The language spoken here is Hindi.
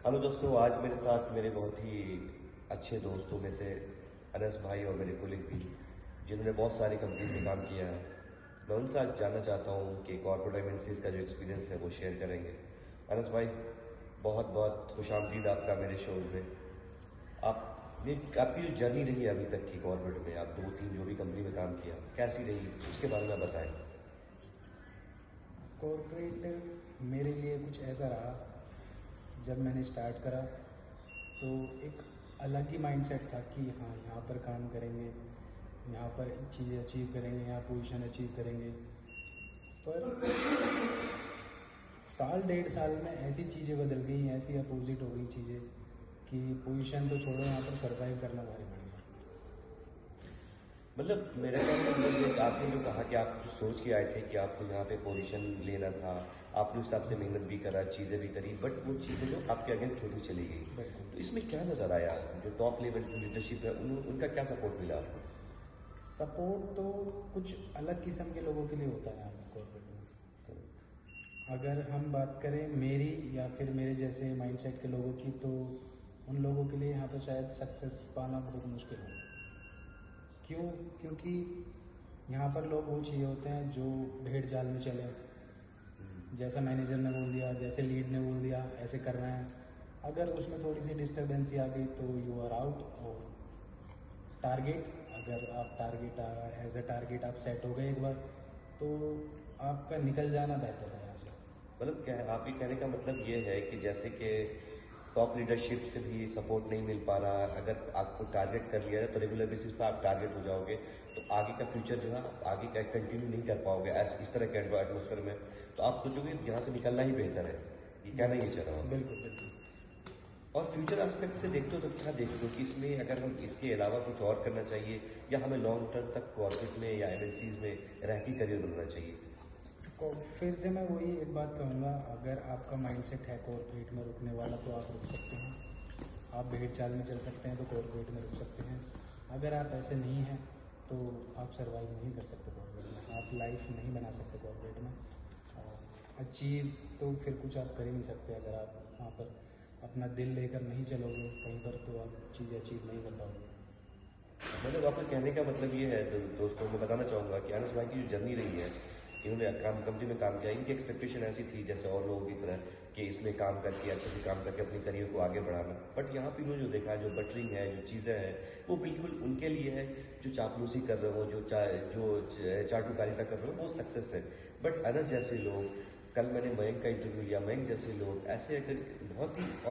हेलो दोस्तों, आज मेरे साथ मेरे बहुत ही अच्छे दोस्तों में से अनस भाई और मेरे कोलिग भी, जिन्होंने बहुत सारी कंपनी में काम किया है। मैं उनसे आज जानना चाहता हूँ कि कॉर्पोरेट एमएनसीज का जो एक्सपीरियंस है वो शेयर करेंगे। अनस भाई, बहुत बहुत खुशामदीद आपका मेरे शो में। आप ये आपकी जो जर्नी रही है अभी तक की कॉर्पोरेट में, आप दो तीन जो भी कंपनी में काम किया, कैसी रही उसके बारे में बताएं। कॉर्पोरेट मेरे लिए कुछ ऐसा रहा। जब मैंने स्टार्ट करा तो एक अलग ही माइंडसेट था कि हाँ, यहाँ पर काम करेंगे, यहाँ पर चीज़ें अचीव करेंगे, यहाँ पोजीशन अचीव करेंगे। पर साल डेढ़ साल में ऐसी चीज़ें बदल गई, ऐसी अपोजिट हो गई चीज़ें कि पोजीशन तो छोड़ो, यहाँ पर सर्वाइव करना भारी पड़ गया। मतलब मेरा कहने का मतलब ये कि आपने जो कहा कि आप जो सोच के आए थे कि आपको यहाँ पे पोजीशन लेना था, आपने उस हिसाब से मेहनत भी करा, चीज़ें भी करी, बट वो चीज़ें जो आपके अगेंस्ट छोटी चली गई, बिल्कुल। तो इसमें क्या नज़र आया? जो टॉप लेवल की लीडरशिप है उनका क्या सपोर्ट मिला आपको? सपोर्ट तो कुछ अलग किस्म के लोगों के लिए होता है यहाँ पर कॉर्पोरेट में। तो अगर हम बात करें मेरी या फिर मेरे जैसे माइंडसेट के लोगों की, तो उन लोगों के लिए यहाँ पर शायद सक्सेस पाना बहुत मुश्किल हो। क्यों? क्योंकि यहाँ पर लोग वो चाहिए होते हैं जो भेड़ चाल में चले। जैसा मैनेजर ने बोल दिया, जैसे लीड ने बोल दिया, ऐसे करना है। अगर उसमें थोड़ी सी डिस्टर्बेंसी आ गई तो यू आर आउट। और टारगेट, अगर आप टारगेट एज अ टारगेट आप सेट हो गए एक बार, तो आपका निकल जाना बेहतर है यहाँ से। मतलब क्या है, आप ये कहने का मतलब ये है कि जैसे कि टॉप लीडरशिप से भी सपोर्ट नहीं मिल पा रहा, अगर आपको टारगेट कर लिया है तो रेगुलर बेसिस पर आप टारगेट हो जाओगे, तो आगे का फ्यूचर जो है आप आगे का कंटिन्यू नहीं कर पाओगे इस तरह के एटमोसफेयर में। तो आप सोचोगे यहाँ से निकलना ही बेहतर है, ये कहना ही चाह रहा हूँ। बिल्कुल बिल्कुल। और फ्यूचर एस्पेक्ट से देखते हो तो क्या देखते हो कि इसमें अगर हम इसके अलावा कुछ और करना चाहिए, या हमें लॉन्ग टर्म तक कॉर्पोरेट में या एमएनसीज में रह के करियर बनाना चाहिए? को फिर से मैं वही एक बात कहूँगा, अगर आपका माइंडसेट है कॉर्पोरेट में रुकने वाला तो आप रुक सकते हैं। आप भेड़ चाल में चल सकते हैं तो कॉर्पोरेट में रुक सकते हैं। अगर आप ऐसे नहीं हैं तो आप सर्वाइव नहीं कर सकते कॉर्पोरेट में, आप लाइफ नहीं बना सकते कॉर्पोरेट में। और अचीव तो फिर कुछ आप कर ही नहीं सकते। अगर आप वहाँ पर अपना दिल लेकर नहीं चलोगे कहीं पर, तो आप चीज़ें अचीव नहीं कर पाओगे। मतलब आपका कहने का मतलब ये है, दोस्तों मैं बताना चाहूँगा कि अनस भाई की जो जर्नी रही है, इन्होंने काम कंपनी में काम किया, इनकी एक्सपेक्टेशन ऐसी थी जैसे और लोगों की तरह कि इसमें काम करके अच्छे से काम करके अपनी करियर को आगे बढ़ाना। बट यहाँ पे इन्होंने जो देखा, जो बटरिंग है, जो चीज़ें हैं, वो बिल्कुल उनके लिए है जो चापलूसी कर रहे हो, जो चाटुकारिता कर रहे हो, वो सक्सेस है। बट अनस जैसे लोग, कल मैंने मयंक का इंटरव्यू लिया, मयंक जैसे लोग ऐसे अगर बहुत ही